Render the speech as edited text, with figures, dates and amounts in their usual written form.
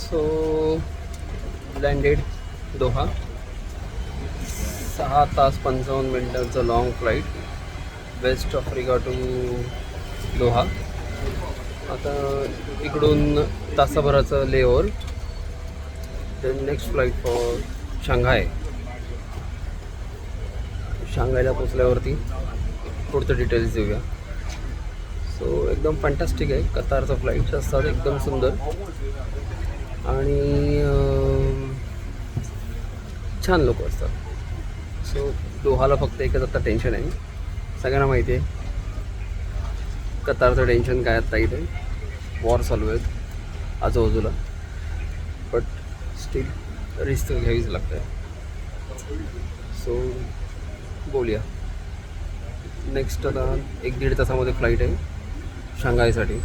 So landed Doha, 6 तास 55 मिनिटांचं long flight West Africa to Doha. आता इकडून तासाभराचं layover, then next flight for Shanghai. शांघायला पोचल्यावरती पुढचे डिटेल्स देऊया. सो एकदम फॅन्टॅस्टिक आहे. कतारचा फ्लाईट्स असतात एकदम सुंदर आणि छान लोक असतात. सो दोहाला फक्त एकच आता टेन्शन आहे, सगळ्यांना माहिती आहे कतारचं टेन्शन काय आता. इथे वॉर चालू आहेत आजूबाजूला, बट स्टील रिस्क घ्यावीच लागते. सो बोलूया. नेक्स्ट आता 1-1.5 तासामध्ये फ्लाईट आहे शांघायसाठी.